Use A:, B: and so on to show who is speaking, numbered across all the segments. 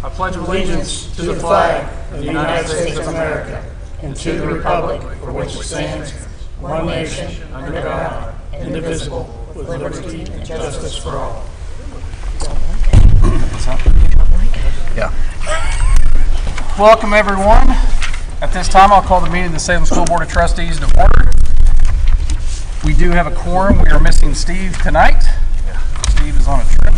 A: I pledge allegiance to the flag of the United States of America and to the republic for which it stands, one nation, under God, indivisible, with liberty and justice for all.
B: Yeah. Welcome, everyone. At this time, I'll call the meeting of the Salem School Board of Trustees to order. We do have a quorum. We are missing Steve tonight. Steve is on a trip.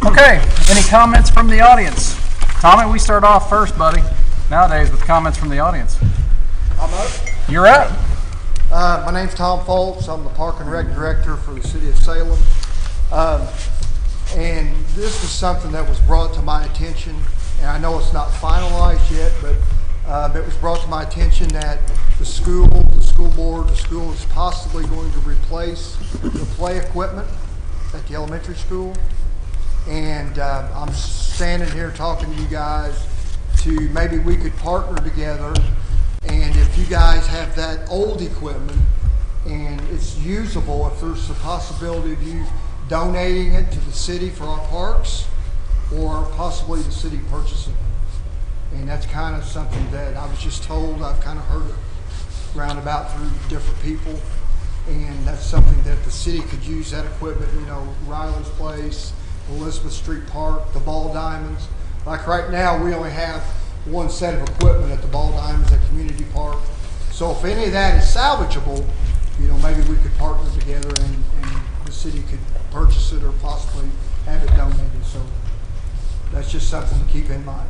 B: Okay, any comments from the audience? Tommy, we start off first, buddy, nowadays with comments from the audience.
C: I'm up.
B: You're up.
C: My name's Tom Foltz. I'm the Park and Rec Director for the City of Salem. And this was something that was brought to my attention, and I know it's not finalized yet, but it was brought to my attention that the school board, the school is possibly going to replace the play equipment at the elementary school. And I'm standing here talking to you guys to maybe we could partner together, and if you guys have that old equipment and it's usable, if there's a possibility of you donating it to the city for our parks, or possibly the city purchasing it. And that's kind of something that I was just told. I've kind of heard it roundabout through different people, and that's something that the city could use that equipment. You know, Riley's Place, Elizabeth Street Park, the Ball Diamonds. Like right now, we only have one set of equipment at the Ball Diamonds at Community Park. So if any of that is salvageable, you know, maybe we could partner together and the city could purchase it or possibly have it donated. So that's just something to keep in mind.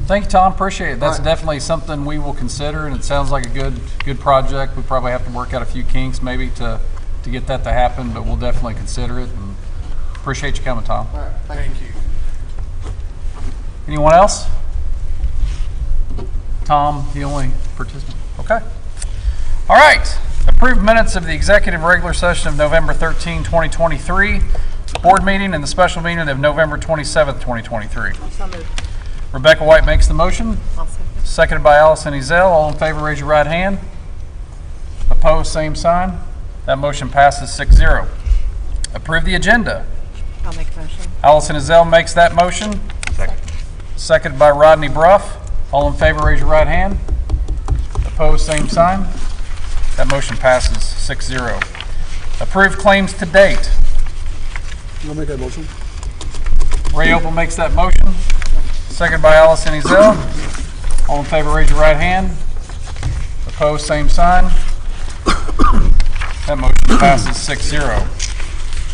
B: Thank you, Tom. Appreciate it. That's
C: Right.
B: definitely something we will consider, and it sounds like a good project. We probably have to work out a few kinks maybe to get that to happen, but we'll definitely consider it. And appreciate you coming, Tom.
C: All right, thank you.
B: Anyone else? Tom, the only participant. Okay. All right. Approved minutes of the executive regular session of November 13, 2023, board meeting, and the special meeting of November 27th, 2023.
D: So moved.
B: Rebecca White makes the motion.
D: I'll second.
B: Seconded by Allison Ezell. All in favor, raise your right hand. Opposed, same sign. That motion passes 6-0. Approve the agenda.
D: I'll make a motion.
B: Allison Ezell makes that motion. Seconded by Rodney Bruff. All in favor, raise your right hand. Opposed, same sign. That motion passes 6-0. Approved claims to date.
E: I'll make that motion.
B: Ray Opal makes that motion. Seconded by Allison Ezell. All in favor, raise your right hand. Opposed, same sign. That motion passes 6-0.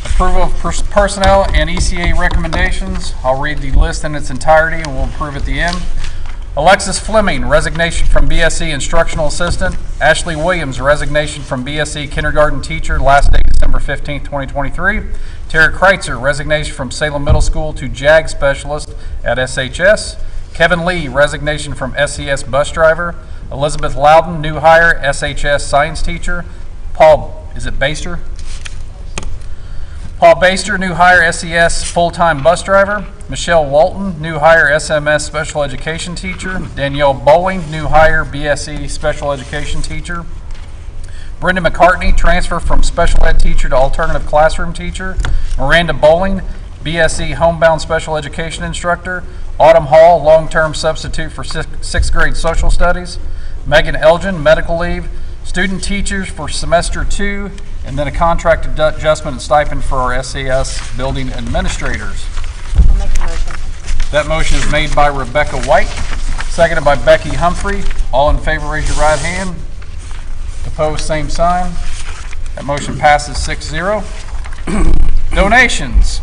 B: Approval of personnel and ECA recommendations. I'll read the list in its entirety and we'll approve at the end. Alexis Fleming, resignation from BSC Instructional Assistant. Ashley Williams, resignation from BSC Kindergarten Teacher, last day December 15, 2023. Tara Kreitzer, resignation from Salem Middle School to JAG Specialist at SHS. Kevin Lee, resignation from SCS Bus Driver. Elizabeth Loudon, new hire, SHS Science Teacher. Paul Baster, new hire, SCS full-time bus driver. Michelle Walton, new hire, SMS special education teacher. Danielle Bowling, new hire, BSE special education teacher. Brenda McCartney, transfer from special ed teacher to alternative classroom teacher. Miranda Bowling, BSE homebound special education instructor. Autumn Hall, long-term substitute for sixth grade social studies. Megan Elgin, medical leave. Student teachers for semester 2, and then a contract adjustment and stipend for our SCS building administrators.
D: I'll make the motion.
B: That motion is made by Rebecca White, seconded by Becky Humphrey. All in favor, raise your right hand. Opposed, same sign. That motion passes 6-0. Donations.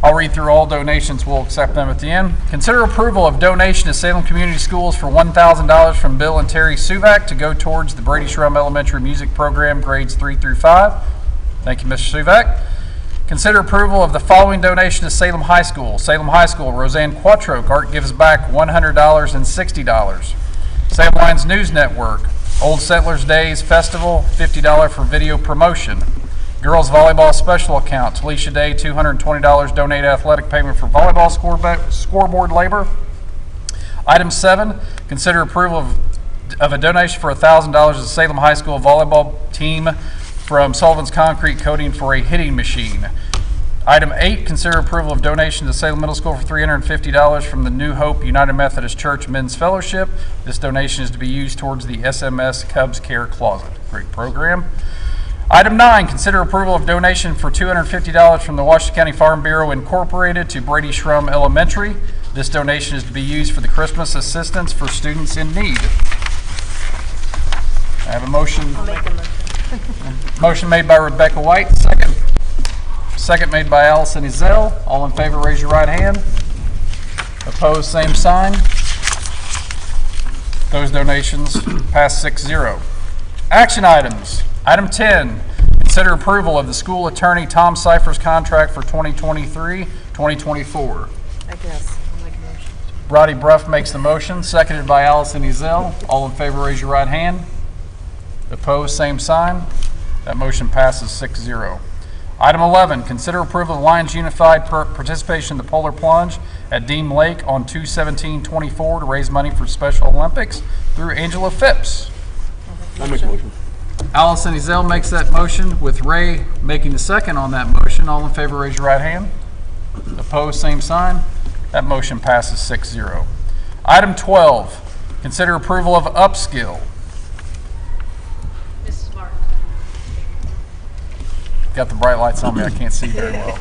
B: I'll read through all donations. We'll accept them at the end. Consider approval of donation to Salem Community Schools for $1,000 from Bill and Terry Suvak to go towards the Brady Shrum Elementary Music Program, grades 3 through 5. Thank you, Mr. Suvak. Consider approval of the following donation to Salem High School. Salem High School, Roseanne Quattroke, Art gives back $100 and $60. Salem Lions News Network, Old Settlers Days Festival, $50 for video promotion. Girls Volleyball Special Account, Talisha Day, $220 donate athletic payment for volleyball scoreboard labor. Item 7, consider approval of a donation for $1,000 to the Salem High School volleyball team from Sullivan's Concrete Coating for a hitting machine. Item 8, consider approval of donation to Salem Middle School for $350 from the New Hope United Methodist Church Men's Fellowship. This donation is to be used towards the SMS Cubs Care Closet. Great program. Item 9, consider approval of donation for $250 from the Washington County Farm Bureau Incorporated to Brady Shrum Elementary. This donation is to be used for the Christmas assistance for students in need. I have a motion.
D: I'll make a motion.
B: Motion made by Rebecca White, second. Second made by Allison Ezell. All in favor, raise your right hand. Opposed, same sign. Those donations pass 6-0. Action items. Item 10, consider approval of the school attorney Tom Cypher's contract for 2023-2024.
D: I guess. I'll make a motion.
B: Roddy Bruff makes the motion, seconded by Allison Ezell. All in favor, raise your right hand. Opposed, same sign. That motion passes 6-0. Item 11, consider approval of Lions Unified participation in the Polar Plunge at Deem Lake on 2/17/24 to raise money for Special Olympics through Angela Phipps.
E: I'll make a motion.
B: Allison Ezell makes that motion, with Ray making the second on that motion. All in favor, raise your right hand. Opposed, same sign. That motion passes 6-0. Item 12, consider approval of upskill.
F: Mrs. Martin.
B: Got the bright lights on me, I can't see very well.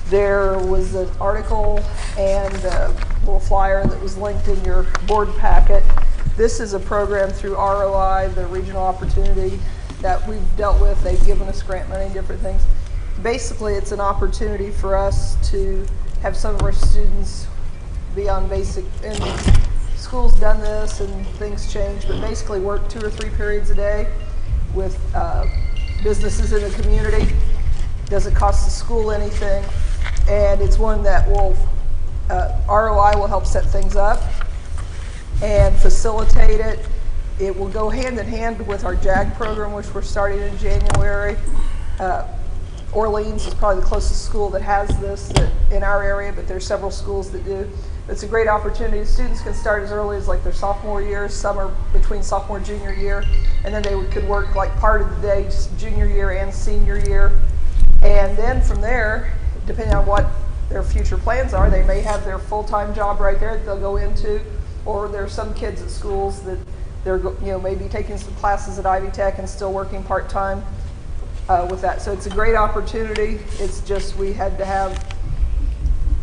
G: There was an article and a little flyer that was linked in your board packet. This is a program through ROI, the regional opportunity that we've dealt with. They've given us grant money and different things. Basically, it's an opportunity for us to have some of our students be on basic, and school's done this and things change, but basically work 2 or 3 periods a day with businesses in the community. Doesn't cost the school anything, and it's one that will, ROI will help set things up and facilitate it. It will go hand in hand with our JAG program, which we're starting in January. Orleans is probably the closest school that has this in our area, but there's several schools that do. It's a great opportunity. Students can start as early as like their sophomore year, some are between sophomore and junior year, and then they could work like part of the day, junior year and senior year. And then from there, depending on what their future plans are, they may have their full-time job right there that they'll go into, or there's some kids at schools that they're maybe taking some classes at Ivy Tech and still working part-time with that. So it's a great opportunity. It's just we had to have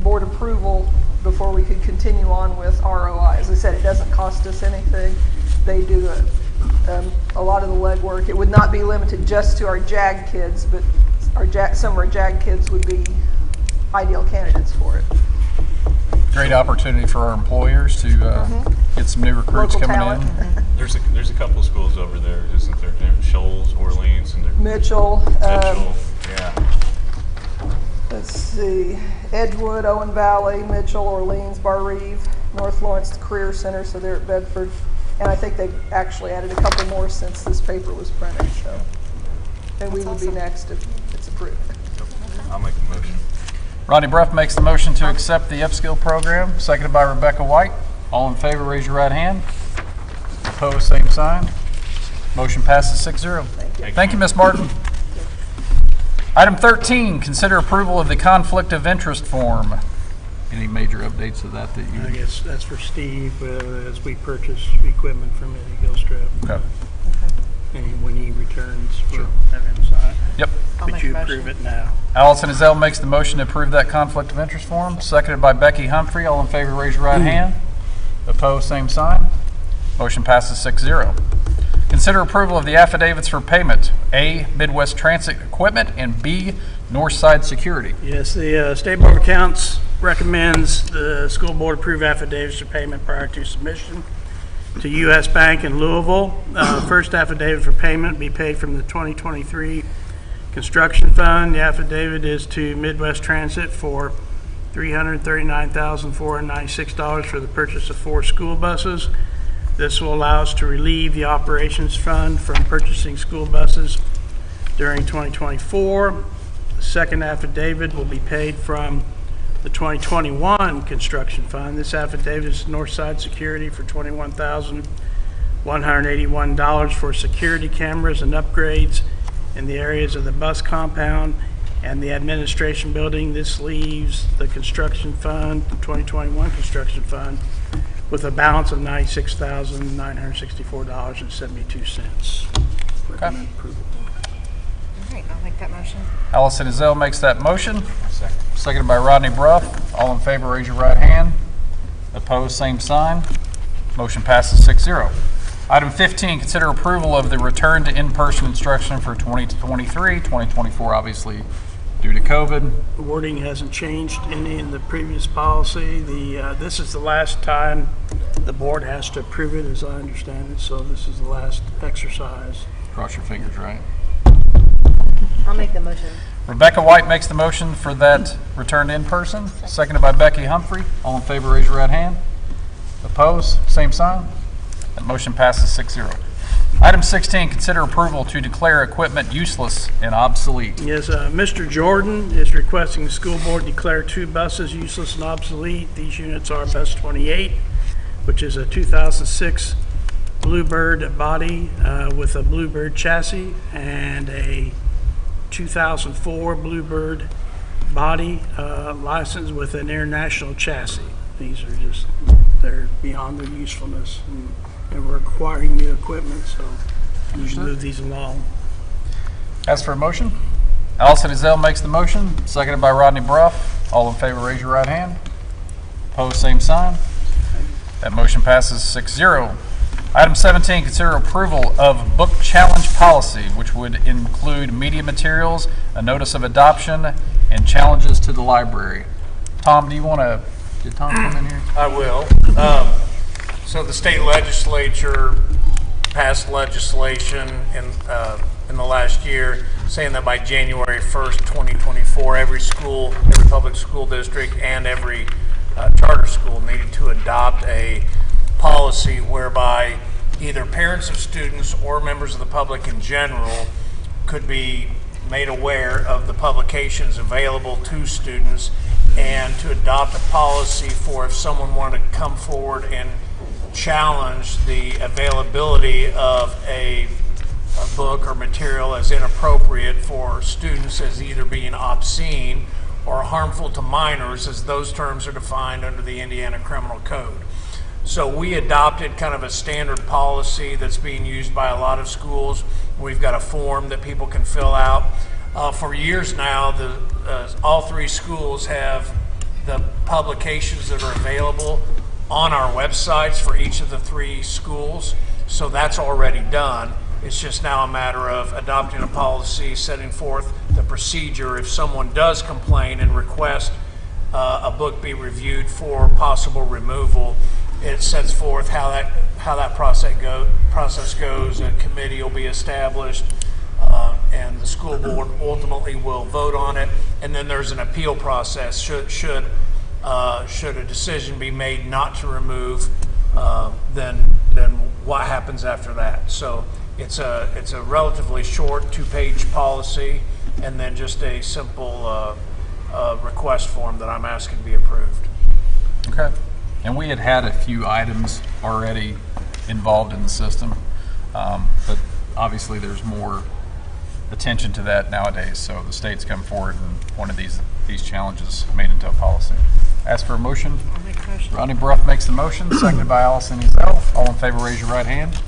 G: board approval before we could continue on with ROI. As I said, it doesn't cost us anything. They do a lot of the legwork. It would not be limited just to our JAG kids, but some of our JAG kids would be ideal candidates for it.
B: Great opportunity for our employers to get some new recruits
G: Local
B: coming
G: talent.
B: in.
H: There's a couple of schools over there, isn't there? Shoals, Orleans, and
G: Mitchell.
H: Mitchell. Yeah.
G: Let's see, Edgewood, Owen Valley, Mitchell, Orleans, Bar Reeve, North Lawrence Career Center, so they're at Bedford. And I think they've actually added a couple more since this paper was printed, so. And we would be next if it's approved.
H: I'll make a motion.
B: Rodney Bruff makes the motion to accept the upskill program, seconded by Rebecca White. All in favor, raise your right hand. Opposed, same sign. Motion passes 6-0. Thank you, Ms. Martin. Item 13, consider approval of the conflict of interest form. Any major updates of that you?
A: I guess that's for Steve, as we purchase equipment from Eddie Gilstrap.
B: Okay.
A: And when he returns, we'll have him sign.
B: Yep.
D: I'll
A: But
D: make
A: you
D: a motion.
A: approve it now.
B: Allison Ezell makes the motion to approve that conflict of interest form, seconded by Becky Humphrey. All in favor, raise your right hand. Opposed, same sign. Motion passes 6-0. Consider approval of the affidavits for payment. A, Midwest Transit Equipment, and B, Northside Security.
A: Yes, the State Board of Accounts recommends the school board approve affidavits for payment prior to submission to U.S. Bank in Louisville. First affidavit for payment be paid from the 2023 construction fund. The affidavit is to Midwest Transit for $339,496 for the purchase of 4 school buses. This will allow us to relieve the operations fund from purchasing school buses during 2024. The second affidavit will be paid from the 2021 construction fund. This affidavit is Northside Security for $21,181 for security cameras and upgrades in the areas of the bus compound and the administration building. This leaves the construction fund, the 2021 construction fund, with a balance of $96,964.72. Recommend approval.
D: All right, I'll make that motion.
B: Allison Ezell makes that motion. Seconded by Rodney Bruff. All in favor, raise your right hand. Opposed, same sign. Motion passes 6-0. Item 15, consider approval of the return to in-person instruction for 2023, 2024, obviously due to COVID.
A: The wording hasn't changed any in the previous policy. This is the last time the board has to approve it, as I understand it, so this is the last exercise.
B: Cross your fingers, right?
D: I'll make the motion.
B: Rebecca White makes the motion for that return to in-person, seconded by Becky Humphrey. All in favor, raise your right hand. Opposed, same sign. That motion passes 6-0. Item 16, consider approval to declare equipment useless and obsolete.
A: Yes, Mr. Jordan is requesting the school board declare 2 buses useless and obsolete. These units are Bus 28, which is a 2006 Bluebird body with a Bluebird chassis, and a 2004 Bluebird body licensed with an international chassis. These are just, they're beyond their usefulness, and we're acquiring new equipment, so we need to move these along.
B: Ask for a motion. Allison Ezell makes the motion, seconded by Rodney Bruff. All in favor, raise your right hand. Opposed, same sign. That motion passes 6-0. Item 17, consider approval of book challenge policy, which would include media materials, a notice of adoption, and challenges to the library. Tom, did Tom come in here?
F: I will. So the state legislature passed legislation in the last year saying that by January 1st, 2024, every school, every public school district, and every charter school needed to adopt a policy whereby either parents of students or members of the public in general could be made aware of the publications available to students, and to adopt a policy for if someone wanted to come forward and challenge the availability of a book or material as inappropriate for students, as either being obscene or harmful to minors, as those terms are defined under the Indiana Criminal Code. So we adopted kind of a standard policy that's being used by a lot of schools. We've got a form that people can fill out. For years now, all 3 schools have the publications that are available on our websites for each of the 3 schools. So that's already done. It's just now a matter of adopting a policy, setting forth the procedure if someone does complain and request a book be reviewed for possible removal. It sets forth how that process goes. A committee will be established, and the school board ultimately will vote on it. And then there's an appeal process. Should a decision be made not to remove, then what happens after that? So it's a relatively short 2-page policy, and then just a simple request form that I'm asking to be approved.
B: Okay. And we had a few items already involved in the system, but obviously there's more attention to that nowadays. So the state's come forward and wanted these challenges made into a policy. Ask for a motion.
D: I'll make the motion.
B: Rodney Bruff makes the motion, seconded by Allison Ezell. All in favor, raise your right hand.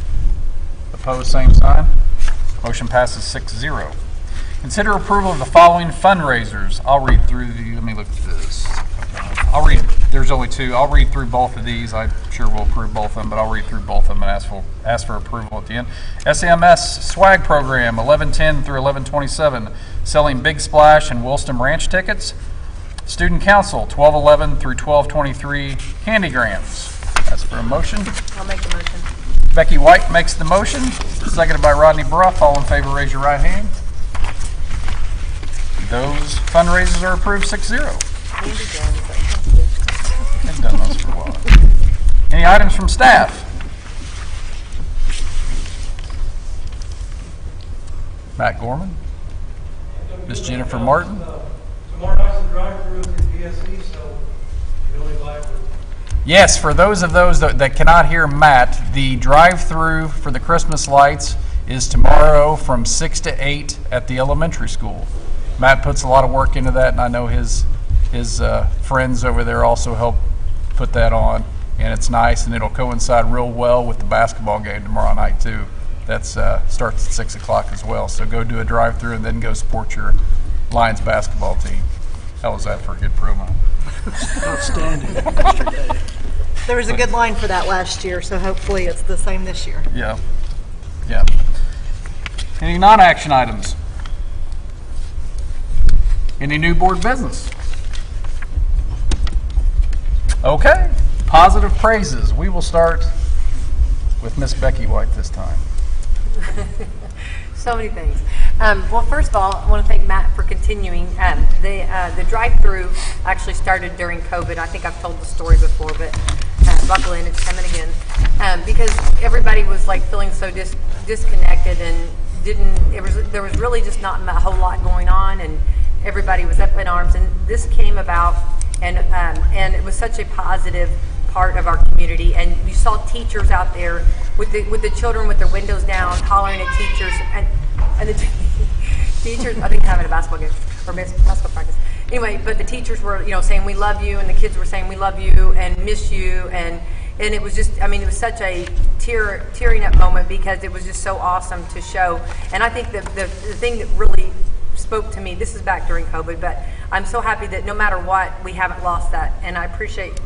B: Opposed, same sign. Motion passes 6-0. Consider approval of the following fundraisers. I'll read through let me look at this. There's only 2. I'll read through both of these. I'm sure we'll approve both of them, but I'll read through both of them and ask for approval at the end. SCMS swag program, 1110 through 1127, selling Big Splash and Wilston Ranch tickets. Student Council, 1211 through 1223, candygrams. Ask for a motion.
D: I'll make the motion.
B: Becky White makes the motion, seconded by Rodney Bruff. All in favor, raise your right hand. Those fundraisers are approved 6-0. I've done those for a while. Any items from staff? Matt Gorman? Miss Jennifer Martin?
I: Tomorrow night's the drive-through at the PSC, so you only buy for.
B: Yes, for those that cannot hear Matt, the drive-through for the Christmas lights is tomorrow from 6 to 8 at the elementary school. Matt puts a lot of work into that, and I know his friends over there also help put that on, and it's nice, and it'll coincide real well with the basketball game tomorrow night too. That starts at 6 o'clock as well. So go do a drive-through and then go support your Lions basketball team. How was that for a good promo?
A: Outstanding.
D: There was a good line for that last year, so hopefully it's the same this year.
B: Yeah. Yeah. Any non-action items? Any new board business? Okay. Positive praises. We will start with Miss Becky White this time.
J: So many things. Well, first of all, I want to thank Matt for continuing. The drive-through actually started during COVID. I think I've told the story before, but buckle in, it's coming again. Because everybody was like feeling so disconnected and there was really just not a whole lot going on, and everybody was up in arms. And this came about, and it was such a positive part of our community. And you saw teachers out there with the children with their windows down, hollering at teachers, and the teachers, I think having a basketball game or basketball practice. Anyway, but the teachers were, saying we love you, and the kids were saying we love you and miss you, and it was just, it was such a tearing up moment because it was just so awesome to show. And I think the thing that really spoke to me, this is back during COVID, but I'm so happy that no matter what, we haven't lost that, and I appreciate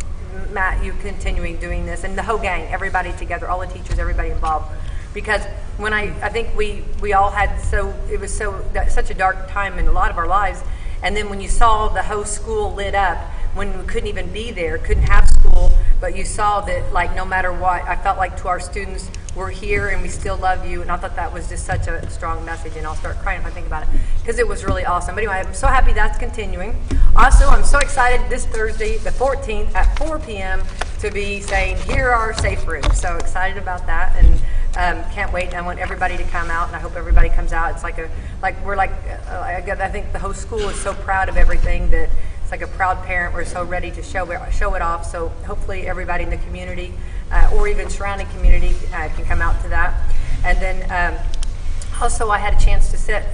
J: Matt, you continuing doing this, and the whole gang, everybody together, all the teachers, everybody involved. Because when I think we all had such a dark time in a lot of our lives, and then when you saw the whole school lit up, when we couldn't even be there, couldn't have school, but you saw that like no matter what, I felt like to our students, we're here and we still love you, and I thought that was just such a strong message, and I'll start crying if I think about it, because it was really awesome. But anyway, I'm so happy that's continuing. Also, I'm so excited this Thursday, the 14th at 4 p.m. to be saying, here are our safe rooms. So excited about that, and can't wait. I want everybody to come out, and I hope everybody comes out. It's I think the whole school is so proud of everything that it's like a proud parent. We're so ready to show it off. So hopefully everybody in the community or even surrounding community can come out to that. And then also I had a chance to sit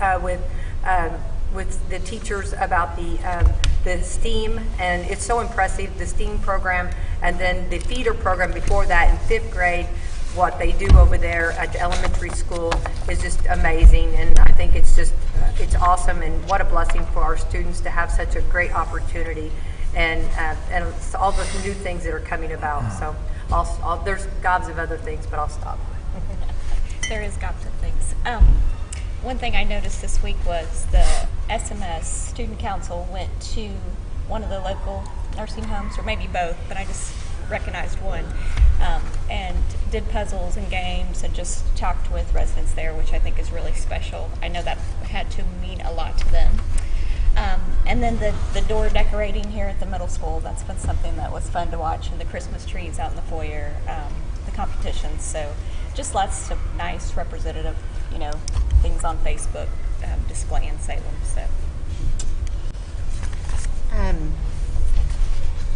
J: with the teachers about the STEAM, and it's so impressive, the STEAM program, and then the feeder program before that in 5th grade. What they do over there at the elementary school is just amazing, and I think it's just it's awesome, and what a blessing for our students to have such a great opportunity, and all the new things that are coming about. So there's gobs of other things, but I'll stop.
K: There is gobs of things. One thing I noticed this week was the SMS Student Council went to one of the local nursing homes, or maybe both, but I just recognized one, and did puzzles and games and just talked with residents there, which I think is really special. I know that had to mean a lot to them. And then the door decorating here at the middle school, that's been something that was fun to watch, and the Christmas trees out in the foyer, the competitions. So just lots of nice representative, things on Facebook displaying Salem. So.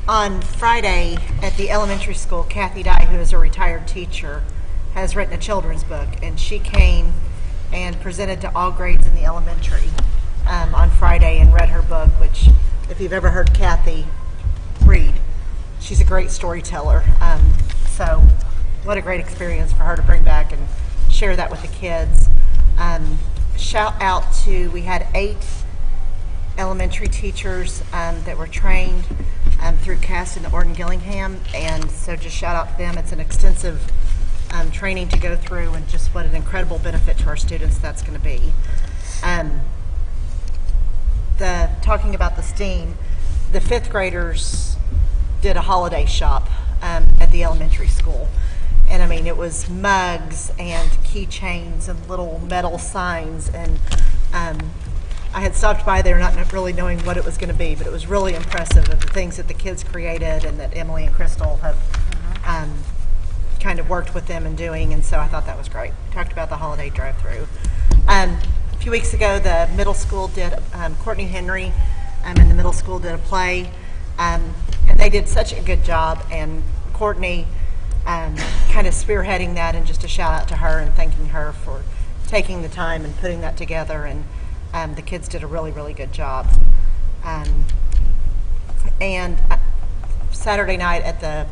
D: On Friday at the elementary school, Kathy Dye, who is a retired teacher, has written a children's book, and she came and presented to all grades in the elementary on Friday and read her book, which, if you've ever heard Kathy read, she's a great storyteller. So what a great experience for her to bring back and share that with the kids. Shout out to, we had 8 elementary teachers that were trained through CAST and Orton Gillingham, and so just shout out to them. It's an extensive training to go through, and just what an incredible benefit to our students that's going to be. Talking about the STEAM, the 5th graders did a holiday shop at the elementary school, and it was mugs and keychains and little metal signs, and I had stopped by there not really knowing what it was going to be, but it was really impressive of the things that the kids created and that Emily and Crystal have kind of worked with them in doing, and so I thought that was great. We talked about the holiday drive-through. A few weeks ago, the middle school did, Courtney Henry and the middle school did a play, and they did such a good job, and Courtney kind of spearheading that, and just a shout out to her and thanking her for taking the time and putting that together, and the kids did a really, really good job. And Saturday night at the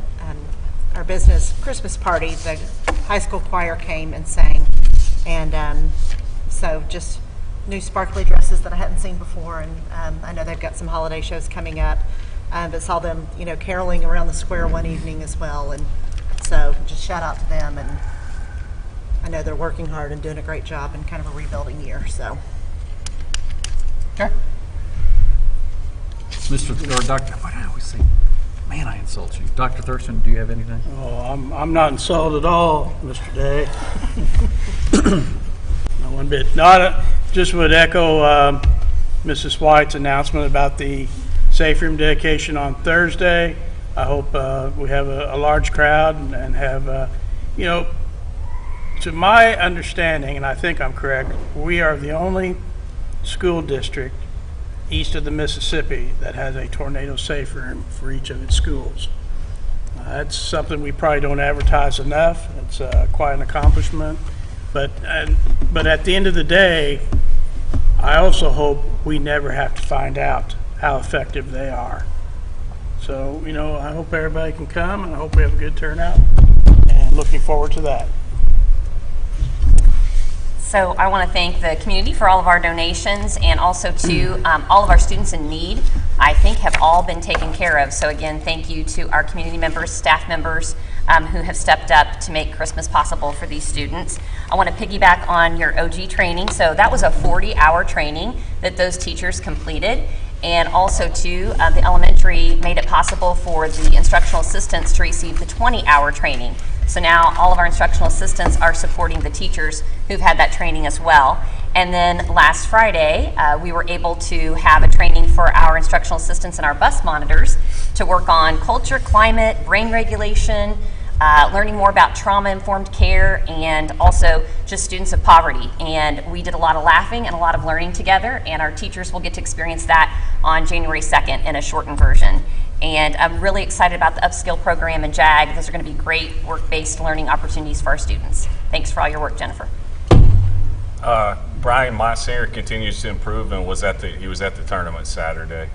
D: our business Christmas party, the high school choir came and sang, and so just new sparkly dresses that I hadn't seen before, and I know they've got some holiday shows coming up, but saw them, caroling around the square one evening as well, and so just shout out to them, and I know they're working hard and doing a great job in kind of a rebuilding year, so.
B: Okay. Mr. or Dr. Why do I always say, man, I insult you. Dr. Thurston, do you have anything?
A: Oh, I'm not insulted at all, Mr. Day. Not one bit. Just would echo Mrs. White's announcement about the safe room dedication on Thursday. I hope we have a large crowd and have, to my understanding, and I think I'm correct, we are the only school district east of the Mississippi that has a tornado safe room for each of its schools. That's something we probably don't advertise enough. It's quite an accomplishment. But at the end of the day, I also hope we never have to find out how effective they are. So, I hope everybody can come, and I hope we have a good turnout, and looking forward to that.
L: So I want to thank the community for all of our donations, and also to all of our students in need, I think have all been taken care of. So again, thank you to our community members, staff members who have stepped up to make Christmas possible for these students. I want to piggyback on your OG training. So that was a 40-hour training that those teachers completed. And also too, the elementary made it possible for the instructional assistants to receive the 20-hour training. So now all of our instructional assistants are supporting the teachers who've had that training as well. And then last Friday, we were able to have a training for our instructional assistants and our bus monitors to work on culture, climate, brain regulation, learning more about trauma-informed care, and also just students of poverty. And we did a lot of laughing and a lot of learning together, and our teachers will get to experience that on January 2nd in a shortened version. And I'm really excited about the upskill program in JAG. Those are going to be great work-based learning opportunities for our students. Thanks for all your work, Jennifer.
H: Brian, my senior, continues to improve, and he was at the tournament Saturday.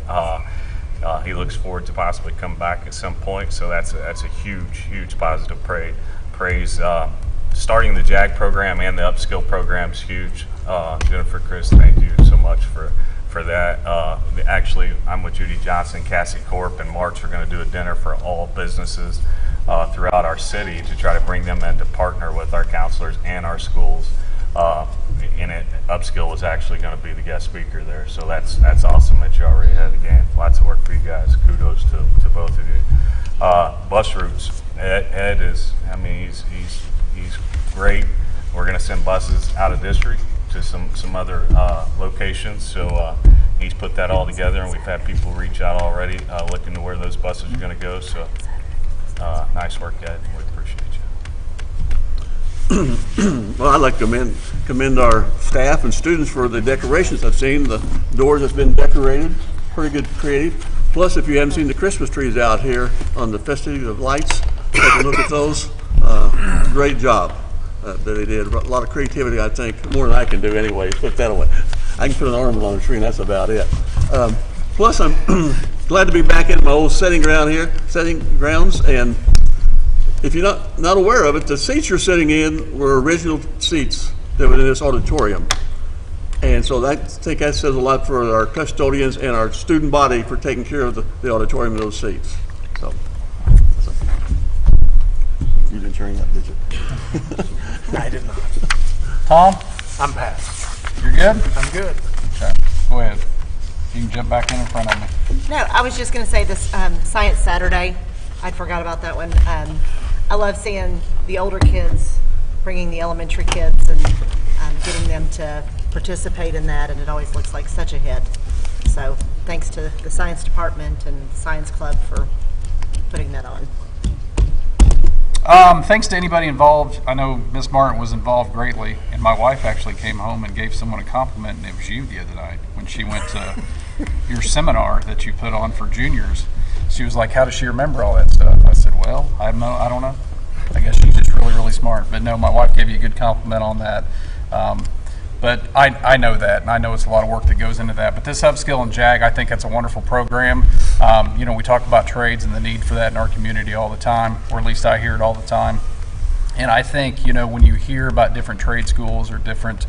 H: He looks forward to possibly come back at some point, so that's a huge positive praise. Starting the JAG program and the upskill program is huge. Jennifer, Chris, thank you so much for that. Actually, I'm with Judy Johnson, Cassie Corp, in March. We're going to do a dinner for all businesses throughout our city to try to bring them in to partner with our counselors and our schools. Upskill is actually going to be the guest speaker there, so that's awesome that you're already ahead of the game. Lots of work for you guys. Kudos to both of you. Bus routes. Ed is, he's great. We're going to send buses out of district to some other locations, so he's put that all together, and we've had people reach out already looking to where those buses are going to go. So nice work, Ed. We appreciate you.
E: Well, I'd like to commend our staff and students for the decorations I've seen. The doors have been decorated, pretty good creative. Plus, if you haven't seen the Christmas trees out here on the festivity of lights, take a look at those. Great job that they did. A lot of creativity, I think, more than I can do anyway. Put it that way. I can put an ornament on the tree, and that's about it. Plus, I'm glad to be back at my old setting grounds, and if you're not aware of it, the seats you're sitting in were original seats that were in this auditorium. And so I think that says a lot for our custodians and our student body for taking care of the auditorium and those seats. So you didn't turn that, did you?
A: I did not.
B: Tom?
A: I'm past.
B: You're good?
A: I'm good.
B: Okay, go ahead. You can jump back in front of me.
D: No, I was just going to say this Science Saturday. I forgot about that one. I love seeing the older kids bringing the elementary kids and getting them to participate in that, and it always looks like such a hit. So thanks to the science department and the science club for putting that on.
B: Thanks to anybody involved. I know Miss Martin was involved greatly, and my wife actually came home and gave someone a compliment, and it was you the other night when she went to your seminar that you put on for juniors. She was like, how does she remember all that stuff? I said, well, I don't know. I guess she's just really, really smart. But no, my wife gave you a good compliment on that. But I know that, and I know it's a lot of work that goes into that. But this Upskill and JAG, I think that's a wonderful program. You know, we talk about trades and the need for that in our community all the time, or at least I hear it all the time. And I think, you know, when you hear about different trade schools or different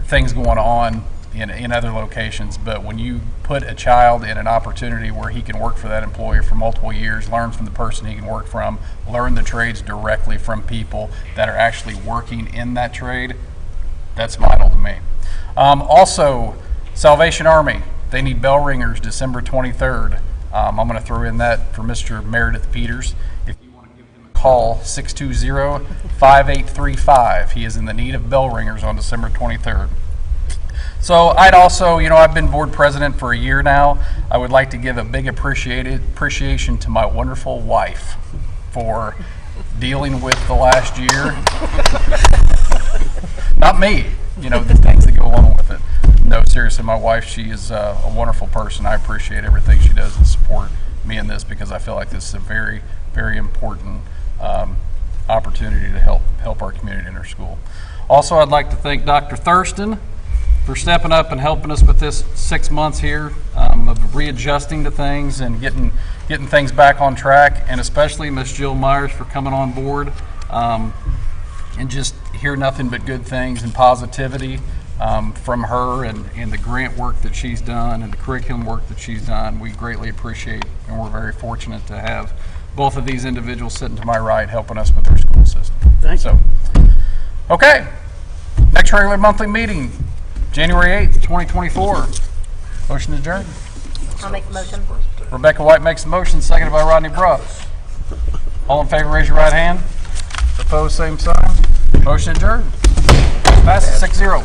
B: things going on in other locations, but when you put a child in an opportunity where he can work for that employer for multiple years, learn from the person he can work from, learn the trades directly from people that are actually working in that trade, that's vital to me. Also, Salvation Army, they need bell ringers December 23rd. I'm going to throw in that for Mr. Meredith Peters. If you want to give him a call, 620-5835. He is in the need of bell ringers on December 23rd. So I'd also, you know, I've been board president for a year now. I would like to give a big appreciation to my wonderful wife for dealing with the last year. Not me, you know, the things that go along with it. No, seriously, my wife, she is a wonderful person. I appreciate everything she does and support me in this, because I feel like this is a very, very important opportunity to help our community and our school. Also, I'd like to thank Dr. Thurston for stepping up and helping us with this 6 months here of readjusting to things and getting things back on track, and especially Miss Jill Myers for coming on board. And just hear nothing but good things and positivity from her, and the grant work that she's done and the curriculum work that she's done. We greatly appreciate, and we're very fortunate to have both of these individuals sitting to my right helping us with our school system.
A: Thank you.
B: Okay, next regular monthly meeting, January 8th, 2024. Motion adjourned.
J: I'll make the motion.
B: Rebecca White makes the motion, seconded by Rodney Bruff. All in favor, raise your right hand. Opposed, same sign. Motion adjourned. Passes 6-0.